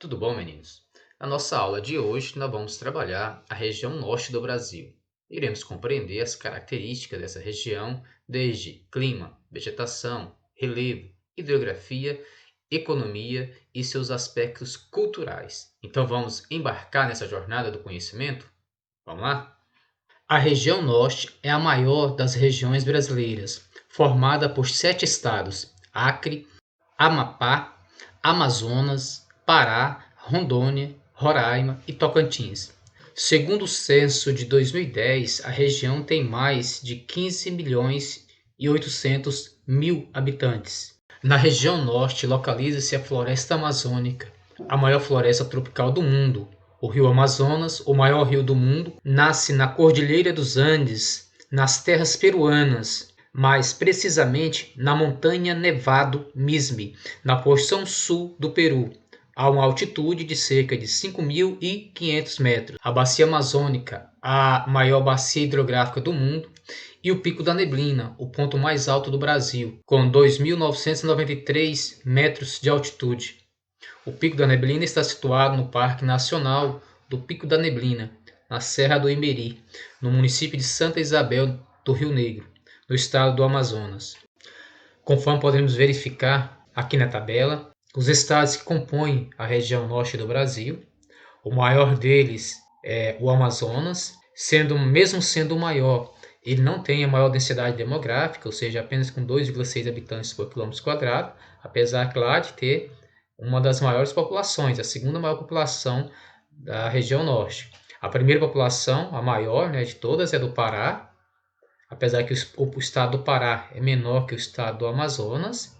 Tudo bom, meninos? Na nossa aula de hoje, nós vamos trabalhar a região norte do Brasil. Iremos compreender as características dessa região, desde clima, vegetação, relevo, hidrografia, economia e seus aspectos culturais. Então, vamos embarcar nessa jornada do conhecimento? Vamos lá? A região norte é a maior das regiões brasileiras, formada por 7 estados: Acre, Amapá, Amazonas, Pará, Rondônia, Roraima e Tocantins. Segundo o censo de 2010, a região tem mais de 15 milhões e 800 mil habitantes. Na região norte localiza-se a floresta amazônica, a maior floresta tropical do mundo. O rio Amazonas, o maior rio do mundo, nasce na Cordilheira dos Andes, nas terras peruanas, mais precisamente na montanha Nevado Mismi, na porção sul do Peru, a uma altitude de cerca de 5.500 metros. A Bacia Amazônica, a maior bacia hidrográfica do mundo, e o Pico da Neblina, o ponto mais alto do Brasil, com 2.993 metros de altitude. O Pico da Neblina está situado no Parque Nacional do Pico da Neblina, na Serra do Imeri, no município de Santa Isabel do Rio Negro, no estado do Amazonas. Conforme podemos verificar aqui na tabela, os estados que compõem a região norte do Brasil, o maior deles é o Amazonas, mesmo sendo o maior, ele não tem a maior densidade demográfica, ou seja, apenas com 2,6 habitantes por quilômetro quadrado, apesar, claro, de ter uma das maiores populações, a segunda maior população da região norte. A primeira população, a maior, de todas, é do Pará, apesar que o estado do Pará é menor que o estado do Amazonas.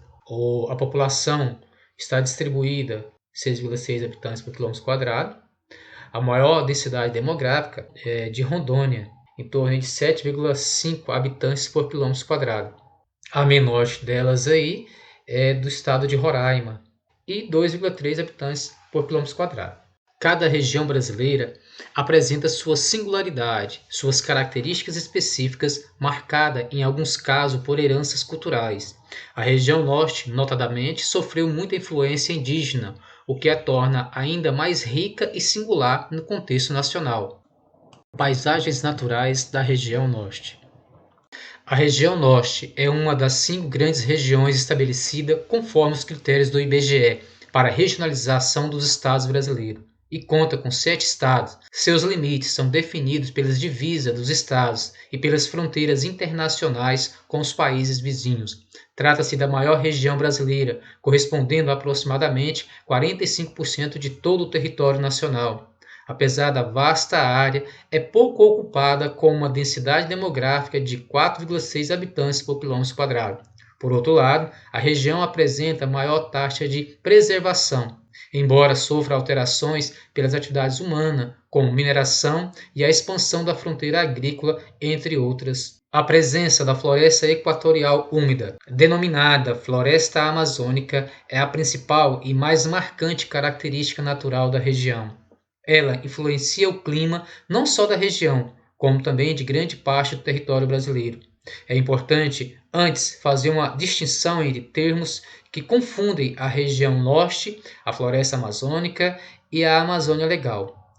A população está distribuída 6,6 habitantes por quilômetro quadrado. A maior densidade demográfica é de Rondônia, em torno de 7,5 habitantes por quilômetro quadrado. A menor delas aí é do estado de Roraima, e 2,3 habitantes por quilômetro quadrado. Cada região brasileira apresenta sua singularidade, suas características específicas, marcada em alguns casos por heranças culturais. A região norte, notadamente, sofreu muita influência indígena, o que a torna ainda mais rica e singular no contexto nacional. Paisagens naturais da região norte. A região norte é uma das 5 grandes regiões estabelecida conforme os critérios do IBGE para a regionalização dos estados brasileiros e conta com 7 estados. Seus limites são definidos pelas divisas dos estados e pelas fronteiras internacionais com os países vizinhos. Trata-se da maior região brasileira, correspondendo a aproximadamente 45% de todo o território nacional. Apesar da vasta área, é pouco ocupada com uma densidade demográfica de 4,6 habitantes por quilômetro quadrado. Por outro lado, a região apresenta maior taxa de preservação, embora sofra alterações pelas atividades humanas, como mineração e a expansão da fronteira agrícola, entre outras. A presença da floresta equatorial úmida, denominada floresta amazônica, é a principal e mais marcante característica natural da região. Ela influencia o clima não só da região, como também de grande parte do território brasileiro. É importante, antes, fazer uma distinção entre termos que confundem a região norte, a floresta amazônica, e a Amazônia Legal.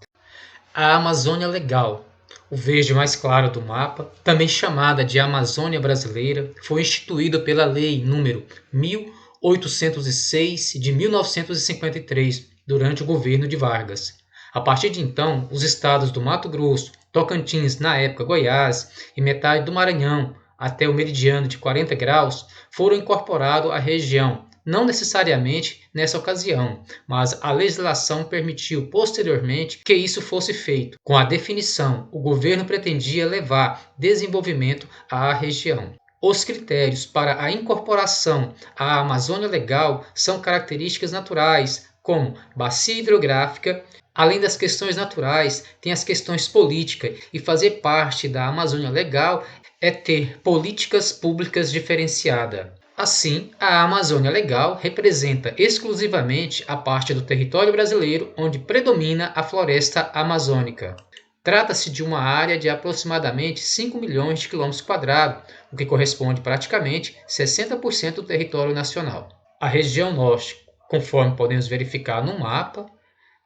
A Amazônia Legal, o verde mais claro do mapa, também chamada de Amazônia Brasileira, foi instituída pela Lei nº 1806 de 1953, durante o governo de Vargas. A partir de então, os estados do Mato Grosso, Tocantins, na época Goiás, e metade do Maranhão, até o meridiano de 40 graus, foram incorporados à região, não necessariamente nessa ocasião, mas a legislação permitiu posteriormente que isso fosse feito. Com a definição, o governo pretendia levar desenvolvimento à região. Os critérios para a incorporação à Amazônia Legal são características naturais, como bacia hidrográfica. Além das questões naturais, tem as questões políticas, e fazer parte da Amazônia Legal é ter políticas públicas diferenciadas. Assim, a Amazônia Legal representa exclusivamente a parte do território brasileiro onde predomina a floresta amazônica. Trata-se de uma área de aproximadamente 5 milhões de quilômetros quadrados, o que corresponde praticamente 60% do território nacional. A região norte, conforme podemos verificar no mapa,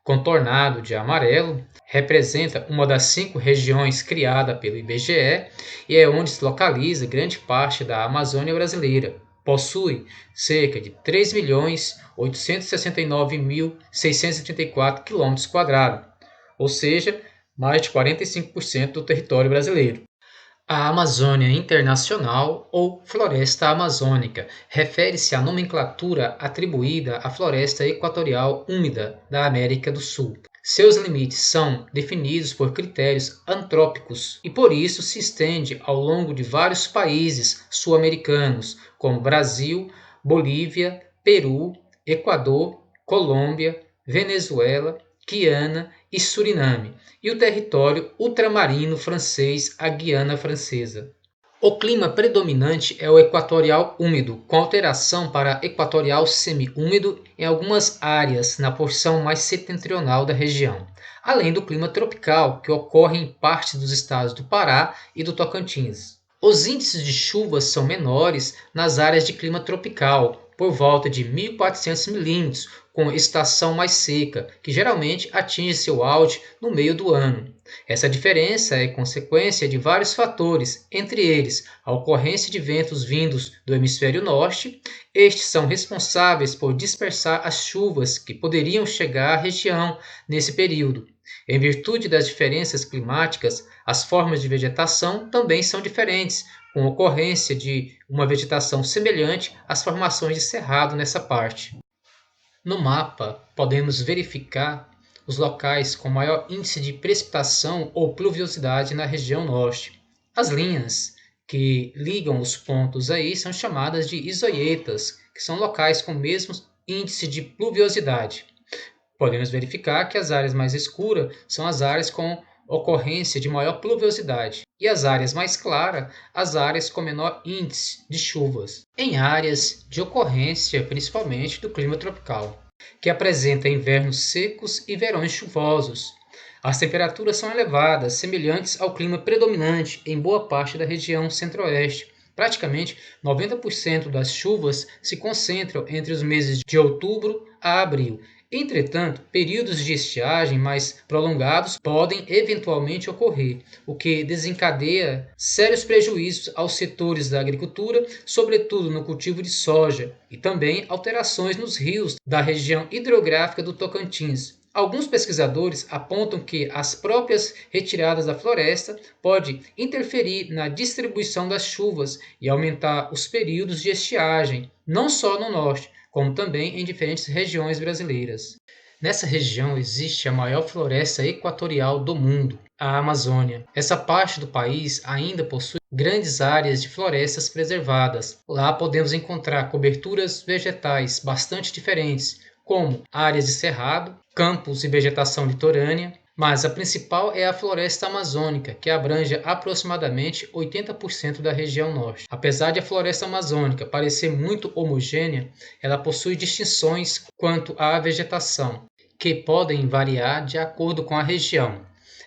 contornado de amarelo, representa uma das 5 regiões criadas pelo IBGE e é onde se localiza grande parte da Amazônia brasileira. Possui cerca de 3.869.634 km², ou seja, mais de 45% do território brasileiro. A Amazônia Internacional ou Floresta Amazônica refere-se à nomenclatura atribuída à floresta equatorial úmida da América do Sul. Seus limites são definidos por critérios antrópicos e por isso se estende ao longo de vários países sul-americanos, como Brasil, Bolívia, Peru, Equador, Colômbia, Venezuela, Guiana e Suriname, e o território ultramarino francês, a Guiana Francesa. O clima predominante é o equatorial úmido, com alteração para equatorial semi-úmido em algumas áreas na porção mais setentrional da região, além do clima tropical, que ocorre em partes dos estados do Pará e do Tocantins. Os índices de chuvas são menores nas áreas de clima tropical, por volta de 1.400 milímetros, com estação mais seca, que geralmente atinge seu auge no meio do ano. Essa diferença é consequência de vários fatores, entre eles a ocorrência de ventos vindos do hemisfério norte. Estes são responsáveis por dispersar as chuvas que poderiam chegar à região nesse período. Em virtude das diferenças climáticas, as formas de vegetação também são diferentes, com ocorrência de uma vegetação semelhante às formações de cerrado nessa parte. No mapa, podemos verificar os locais com maior índice de precipitação ou pluviosidade na região norte. As linhas que ligam os pontos aí são chamadas de isoietas, que são locais com o mesmo índice de pluviosidade. Podemos verificar que as áreas mais escuras são as áreas com ocorrência de maior pluviosidade, e as áreas mais claras, as áreas com menor índice de chuvas, em áreas de ocorrência principalmente do clima tropical, que apresenta invernos secos e verões chuvosos. As temperaturas são elevadas, semelhantes ao clima predominante em boa parte da região centro-oeste. Praticamente 90% das chuvas se concentram entre os meses de outubro a abril. Entretanto, períodos de estiagem mais prolongados podem eventualmente ocorrer, o que desencadeia sérios prejuízos aos setores da agricultura, sobretudo no cultivo de soja, e também alterações nos rios da região hidrográfica do Tocantins. Alguns pesquisadores apontam que as próprias retiradas da floresta podem interferir na distribuição das chuvas e aumentar os períodos de estiagem, não só no norte, como também em diferentes regiões brasileiras. Nessa região existe a maior floresta equatorial do mundo, a Amazônia. Essa parte do país ainda possui grandes áreas de florestas preservadas. Lá podemos encontrar coberturas vegetais bastante diferentes, como áreas de cerrado, campos e vegetação litorânea, mas a principal é a floresta amazônica, que abrange aproximadamente 80% da região norte. Apesar de a floresta amazônica parecer muito homogênea, ela possui distinções quanto à vegetação, que podem variar de acordo com a região.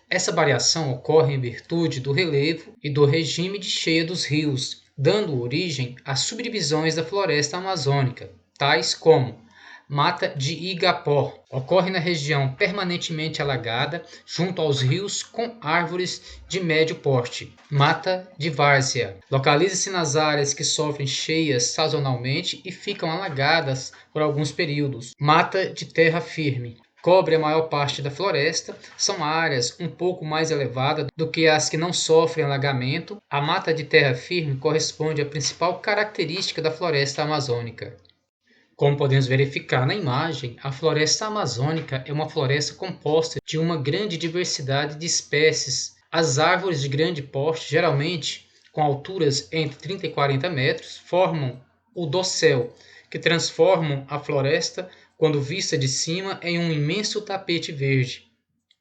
Essa variação ocorre em virtude do relevo e do regime de cheia dos rios, dando origem a subdivisões da floresta amazônica, tais como Mata de Igapó. Ocorre na região permanentemente alagada, junto aos rios com árvores de médio porte. Mata de Várzea. Localiza-se nas áreas que sofrem cheias sazonalmente e ficam alagadas por alguns períodos. Mata de Terra Firme. Cobre a maior parte da floresta, são áreas um pouco mais elevadas do que as que não sofrem alagamento. A mata de terra firme corresponde à principal característica da floresta amazônica. Como podemos verificar na imagem, a floresta amazônica é uma floresta composta de uma grande diversidade de espécies. As árvores de grande porte, geralmente com alturas entre 30 e 40 metros, formam o dossel, que transformam a floresta, quando vista de cima, em um imenso tapete verde.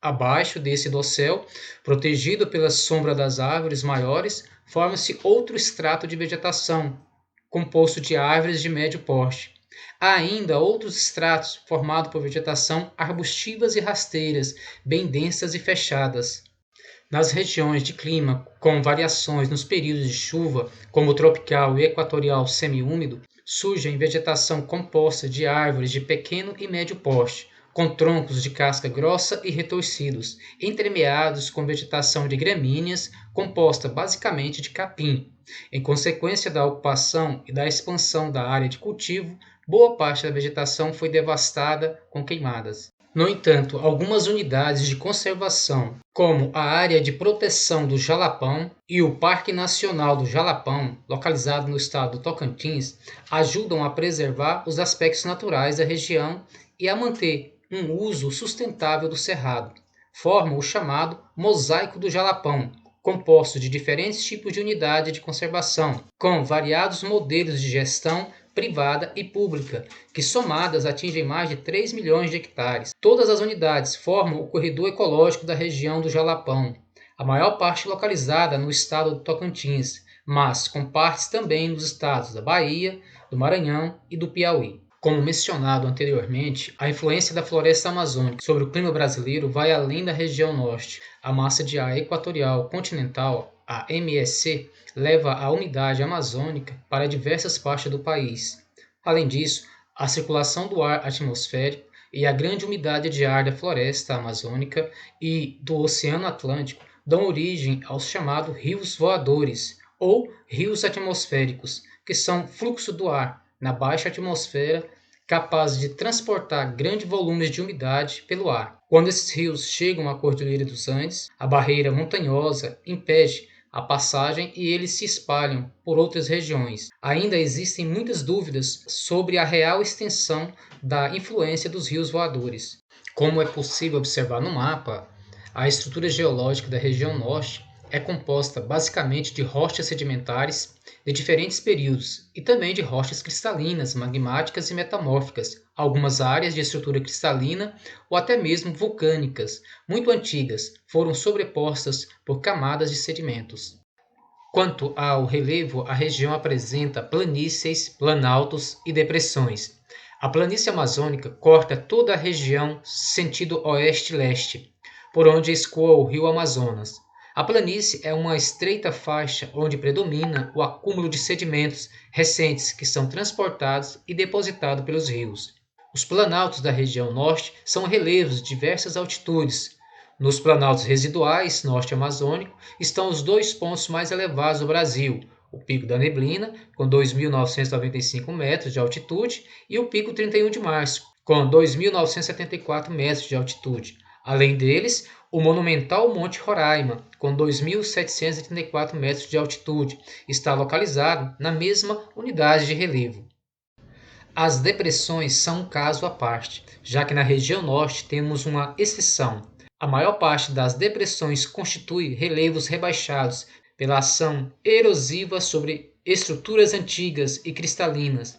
Abaixo desse dossel, protegido pela sombra das árvores maiores, forma-se outro estrato de vegetação, composto de árvores de médio porte. Há ainda outros estratos formados por vegetação arbustivas e rasteiras, bem densas e fechadas. Nas regiões de clima com variações nos períodos de chuva, como o tropical e equatorial semiúmido, surge vegetação composta de árvores de pequeno e médio porte, com troncos de casca grossa e retorcidos, entremeados com vegetação de gramíneas, composta basicamente de capim. Em consequência da ocupação e da expansão da área de cultivo, boa parte da vegetação foi devastada com queimadas. No entanto, algumas unidades de conservação, como a Área de Proteção do Jalapão e o Parque Nacional do Jalapão, localizado no estado do Tocantins, ajudam a preservar os aspectos naturais da região e a manter um uso sustentável do cerrado. Formam o chamado Mosaico do Jalapão, composto de diferentes tipos de unidade de conservação, com variados modelos de gestão privada e pública, que somadas atingem mais de 3 milhões de hectares. Todas as unidades formam o corredor ecológico da região do Jalapão, a maior parte localizada no estado do Tocantins, mas com partes também nos estados da Bahia, do Maranhão e do Piauí. Como mencionado anteriormente, a influência da floresta amazônica sobre o clima brasileiro vai além da região norte. A massa de ar equatorial continental, a MSC, leva a umidade amazônica para diversas partes do país. Além disso, a circulação do ar atmosférico e a grande umidade de ar da floresta amazônica e do Oceano Atlântico dão origem aos chamados rios voadores ou rios atmosféricos, que são fluxo do ar na baixa atmosfera capazes de transportar grandes volumes de umidade pelo ar. Quando esses rios chegam à Cordilheira dos Andes, a barreira montanhosa impede a passagem e eles se espalham por outras regiões. Ainda existem muitas dúvidas sobre a real extensão da influência dos rios voadores. Como é possível observar no mapa, a estrutura geológica da região norte é composta basicamente de rochas sedimentares de diferentes períodos e também de rochas cristalinas, magmáticas e metamórficas, algumas áreas de estrutura cristalina ou até mesmo vulcânicas, muito antigas, foram sobrepostas por camadas de sedimentos. Quanto ao relevo, a região apresenta planícies, planaltos e depressões. A planície amazônica corta toda a região sentido oeste-leste, por onde escoa o rio Amazonas. A planície é uma estreita faixa onde predomina o acúmulo de sedimentos recentes que são transportados e depositados pelos rios. Os planaltos da região norte são relevos de diversas altitudes. Nos planaltos residuais norte-amazônico estão os dois pontos mais elevados do Brasil, o Pico da Neblina, com 2.995 metros de altitude, e o Pico 31 de Março, com 2.974 metros de altitude. Além deles, o monumental Monte Roraima, com 2.734 metros de altitude, está localizado na mesma unidade de relevo. As depressões são um caso à parte, já que na região norte temos uma exceção. A maior parte das depressões constitui relevos rebaixados pela ação erosiva sobre estruturas antigas e cristalinas.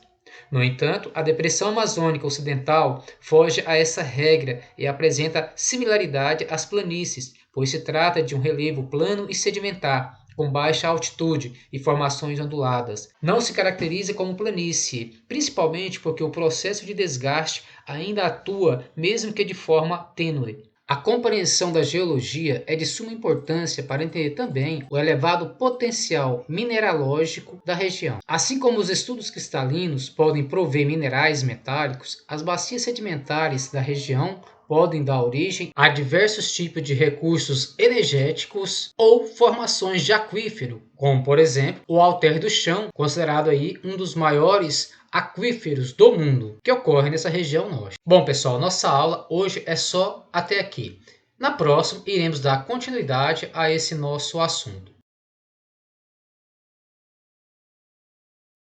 No entanto, a depressão amazônica ocidental foge a essa regra e apresenta similaridade às planícies, pois se trata de um relevo plano e sedimentar, com baixa altitude e formações onduladas. Não se caracteriza como planície, principalmente porque o processo de desgaste ainda atua, mesmo que de forma tênue. A compreensão da geologia é de suma importância para entender também o elevado potencial mineralógico da região. Assim como os estudos cristalinos podem prover minerais metálicos, as bacias sedimentares da região podem dar origem a diversos tipos de recursos energéticos ou formações de aquífero, como por exemplo o Alter do Chão, considerado aí um dos maiores aquíferos do mundo, que ocorre nessa região norte. Bom, pessoal, nossa aula hoje é só até aqui. Na próxima, iremos dar continuidade a esse nosso assunto.